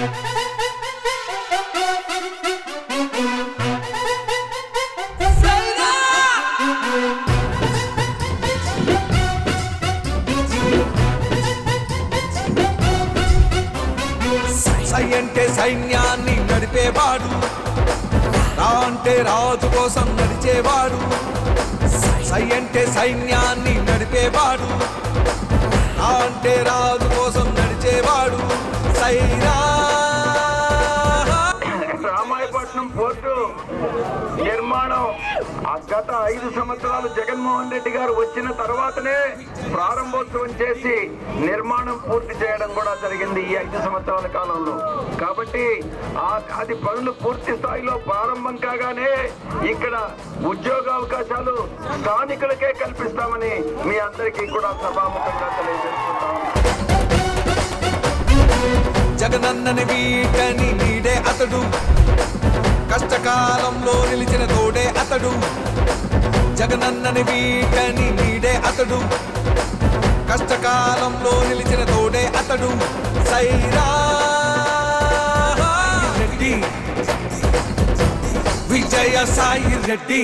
సై అంటే సైన్యాన్ని నడిపేవాడు, రా అంటే రాజు కోసం నడిచేవాడు. సై అంటే సైన్యాన్ని నడిపేవాడు, రా అంటే రాజు కోసం నడిచేవాడు. సైరా రామాయపట్నం పోర్టు నిర్మాణం గత 5 సంవత్సరాలు జగన్మోహన్ రెడ్డి గారు వచ్చిన తర్వాతనే ప్రారంభోత్సవం చేసి నిర్మాణం పూర్తి చేయడం కూడా జరిగింది ఈ 5 సంవత్సరాల కాలంలో. కాబట్టి అది పనులు పూర్తి స్థాయిలో ప్రారంభం కాగానే ఇక్కడ ఉద్యోగ అవకాశాలు స్థానికులకే కల్పిస్తామని మీ అందరికీ కూడా సభాముఖంగా తెలియజేస్తున్నాం. జగనన్నని వీటని నీడే అతడు, కష్టకాలంలో నిలిచిన తోడే అతడు. జగనన్నని వీటని నీడే అతడు, కష్టకాలంలో నిలిచిన తోడే అతడు. సైరా రెడ్డి, విజయ సాయి రెడ్డి.